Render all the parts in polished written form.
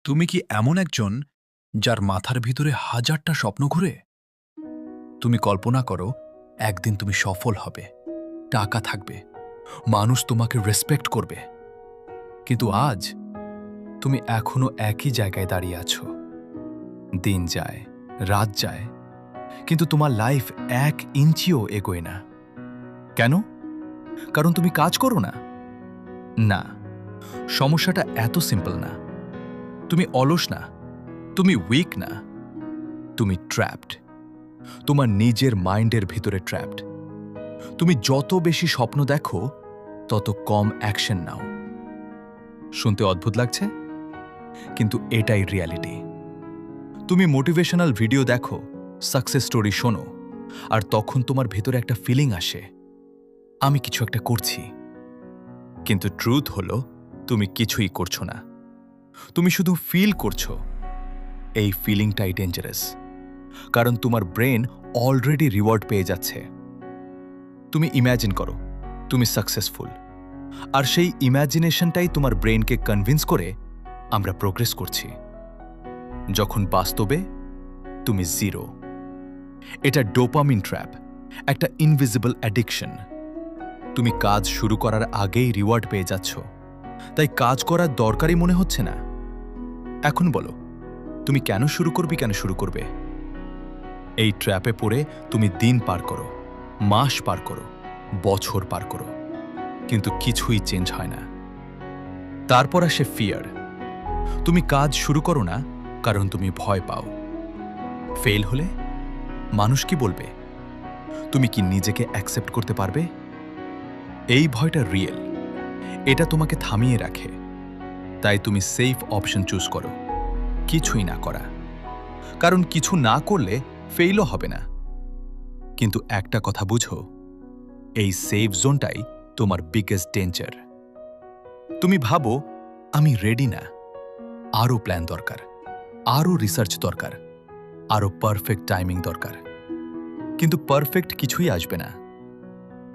তুমি কি এমন একজন যার মাথার ভিতরে হাজারটা স্বপ্ন ঘুরে? তুমি কল্পনা করো একদিন তুমি সফল হবে, টাকা থাকবে, মানুষ তোমাকে রেসপেক্ট করবে। কিন্তু আজ তুমি এখনো একই জায়গায় দাঁড়িয়ে আছো। দিন যায়, রাত যায়, কিন্তু তোমার লাইফ 1 ইঞ্চিও এগোয় না। কেন? কারণ তুমি কাজ করো না? না, সমস্যাটা এত সিম্পল না। তুমি অলস না, তুমি উইক না, তুমি ট্র্যাপড। তোমার নিজের মাইন্ডের ভিতরে ট্র্যাপড। তুমি যত বেশি স্বপ্ন দেখো তত কম অ্যাকশন নাও। শুনতে অদ্ভুত লাগছে, কিন্তু এটাই রিয়ালিটি। তুমি মোটিভেশনাল ভিডিও দেখো, সাকসেস স্টোরি শোনো, আর তখন তোমার ভেতরে একটা ফিলিং আসে, আমি কিছু একটা করছি। কিন্তু ট্রুথ হলো তুমি কিছুই করছো না, তুমি শুধু ফিল করছো। এই ফিলিংটাই ডেঞ্জারাস, কারণ তোমার ব্রেন অলরেডি রিওয়ার্ড পেয়ে যাচ্ছে। তুমি ইম্যাজিন করো তুমি সাকসেসফুল, আর সেই ইম্যাজিনেশনটাই তোমার ব্রেনকে কনভিন্স করে আমরা প্রোগ্রেস করছি, যখন বাস্তবে তুমি জিরো। এটা ডোপামিন ট্র্যাপ, একটা ইনভিজিবল অ্যাডিকশন। তুমি কাজ শুরু করার আগেই রিওয়ার্ড পেয়ে যাচ্ছ, তাই কাজ করার দরকারই মনে হচ্ছে না। এখন বলো, তুমি কেন শুরু করবে? এই ট্র্যাপে পড়ে তুমি দিন পার করো, মাস পার করো, বছর পার করো, কিন্তু কিছুই চেঞ্জ হয় না। তারপর আসে ফিয়ার। তুমি কাজ শুরু করো না কারণ তুমি ভয় পাও। ফেল হলে মানুষ কি বলবে? তুমি কি নিজেকে অ্যাকসেপ্ট করতে পারবে? এই ভয়টা রিয়েল, এটা তোমাকে থামিয়ে রাখে। তাই তুমি সেফ অপশন চুজ করো, কিছুই না করা। কারণ কিছু না করলে ফেইলও হবে না। কিন্তু একটা কথা বুঝো, এই সেফ জোনটাই তোমার বিগেস্ট ডেঞ্জার। তুমি ভাবো আমি রেডি না, আরও প্ল্যান দরকার, আরও রিসার্চ দরকার, আরও পারফেক্ট টাইমিং দরকার। কিন্তু পারফেক্ট কিছুই আসবে না।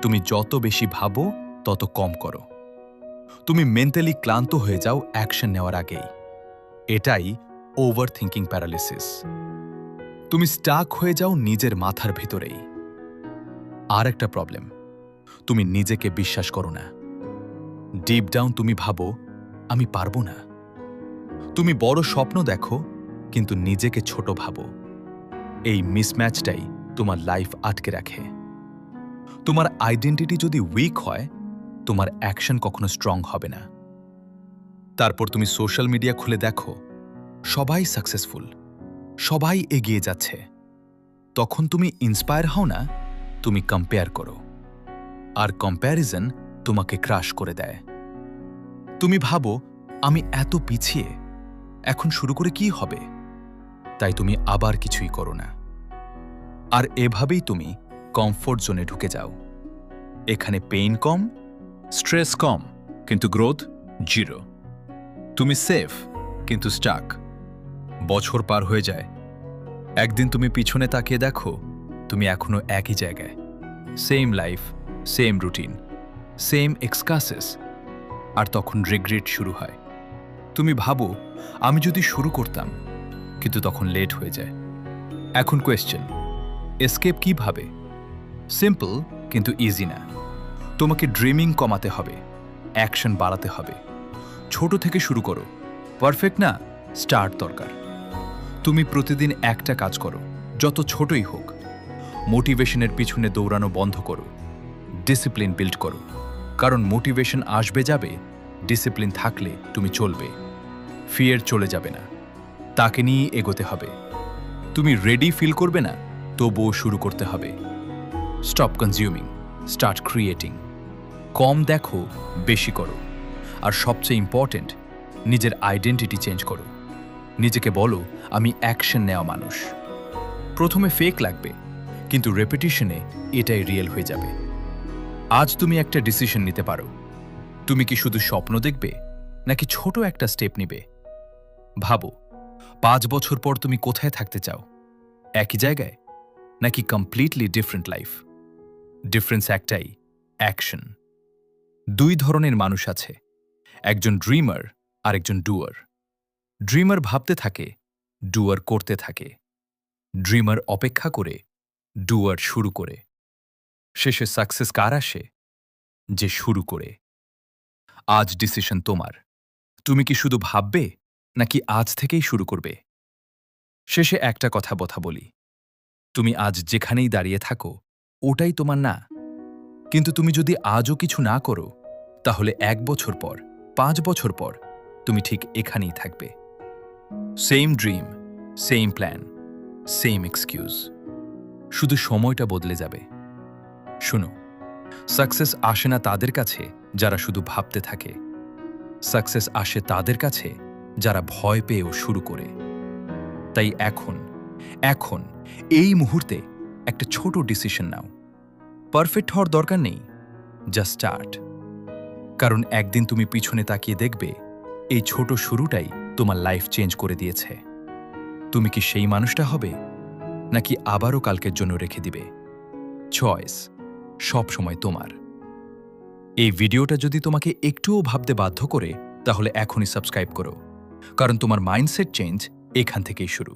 তুমি যত বেশি ভাবো তত কম করো। তুমি মেন্টালি ক্লান্ত হয়ে যাও অ্যাকশন নেওয়ার আগেই। এটাই ওভার থিঙ্কিং প্যারালিসিস। তুমি স্টাক হয়ে যাও নিজের মাথার ভিতরেই। আর একটা প্রবলেম, তুমি নিজেকে বিশ্বাস করো না। ডিপ ডাউন তুমি ভাবো আমি পারবো না। তুমি বড় স্বপ্ন দেখো, কিন্তু নিজেকে ছোট ভাবো। এই মিসম্যাচটাই তোমার লাইফ আটকে রাখে। তোমার আইডেন্টিটি যদি উইক হয়, তোমার অ্যাকশন কখনো স্ট্রং হবে না। তারপর তুমি সোশ্যাল মিডিয়া খুলে দেখো, সবাই সাকসেসফুল, সবাই এগিয়ে যাচ্ছে। তখন তুমি ইন্সপায়ার হও না, তুমি কম্পেয়ার করো। আর কম্প্যারিজন তোমাকে ক্রাশ করে দেয়। তুমি ভাবো আমি এত পিছিয়ে, এখন শুরু করে কি হবে? তাই তুমি আবার কিছুই করো না। আর এভাবেই তুমি কমফোর্ট জোনে ঢুকে যাও। এখানে পেইন কম, স্ট্রেস কম, কিন্তু গ্রোথ জিরো। তুমি সেফ, কিন্তু স্টাক। বছর পার হয়ে যায়, একদিন তুমি পিছনে তাকিয়ে দেখো তুমি এখনো একই জায়গায়। Same life, same routine, same excuses. আর তখন রিগ্রেট শুরু হয়। তুমি ভাবো আমি যদি শুরু করতাম, কিন্তু তখন লেট হয়ে যায়। এখন কোয়েশ্চেন, এসকেপ কিভাবে? সিম্পল, কিন্তু ইজি না। তোমাকে ড্রিমিং কমাতে হবে, অ্যাকশন বাড়াতে হবে। ছোট থেকে শুরু করো, পারফেক্ট না, স্টার্ট দরকার। তুমি প্রতিদিন একটা কাজ করো, যত ছোটই হোক। মোটিভেশনের পিছনে দৌড়ানো বন্ধ করো, ডিসিপ্লিন বিল্ড করো। কারণ মোটিভেশন আসবে যাবে, ডিসিপ্লিন থাকলে তুমি চলবে। ফিয়ার চলে যাবে না, তাকে নিয়ে এগোতে হবে। তুমি রেডি ফিল করবে না, তবুও শুরু করতে হবে। Stop consuming, start creating. কম দেখো, বেশি করো। আর সবচেয়ে ইম্পর্টেন্ট, নিজের আইডেন্টিটি চেঞ্জ করো। নিজেকে বলো আমি অ্যাকশন নেওয়া মানুষ। প্রথমে ফেক লাগবে, কিন্তু রেপিটিশনে এটাই রিয়েল হয়ে যাবে। আজ তুমি একটা ডিসিশন নিতে পারো। তুমি কি শুধু স্বপ্ন দেখবে, নাকি ছোট একটা স্টেপ নিবে? ভাবো 5 বছর পর তুমি কোথায় থাকতে চাও? একই জায়গায়, নাকি কমপ্লিটলি ডিফারেন্ট লাইফ? ডিফারেন্স একটাই, অ্যাকশন। 2 ধরনের মানুষ আছে, একজন ড্রিমার আর একজন ডুয়ার। ড্রিমার ভাবতে থাকে, ডুয়ার করতে থাকে। ড্রিমার অপেক্ষা করে, ডুয়ার শুরু করে। শেষে সাকসেস কার আসে? যে শুরু করে। আজ ডিসিশন তোমার। তুমি কি শুধু ভাববে নাকি আজ থেকেই শুরু করবে? শেষে একটা কথা বলি, তুমি আজ যেখানেই দাঁড়িয়ে থাকো ওটাই তোমার না। কিন্তু তুমি যদি আজও কিছু না করো, তাহলে 1 বছর পর, 5 বছর পর তুমি ঠিক এখানেই থাকবে। Same dream, same plan, same excuse. শুধু সময়টা বদলে যাবে। শুনো, সাকসেস আসে না তাদের কাছে যারা শুধু ভাবতে থাকে। সাকসেস আসে তাদের কাছে যারা ভয় পেয়েও শুরু করে। তাই এখন এই মুহূর্তে একটা ছোট ডিসিশন নাও। পারফেক্ট হওয়ার দরকার নেই, জাস্ট স্টার্ট। কারণ একদিন তুমি পিছনে তাকিয়ে দেখবে এই ছোট শুরুটাই তোমার লাইফ চেঞ্জ করে দিয়েছে। তুমি কি সেই মানুষটা হবে, নাকি আবারও কালকের জন্য রেখে দিবে? চয়েস সব সময় তোমার। এই ভিডিওটা যদি তোমাকে একটুও ভাবতে বাধ্য করে, তাহলে এখনই সাবস্ক্রাইব করো। কারণ তোমার মাইন্ডসেট চেঞ্জ এখান থেকেই শুরু।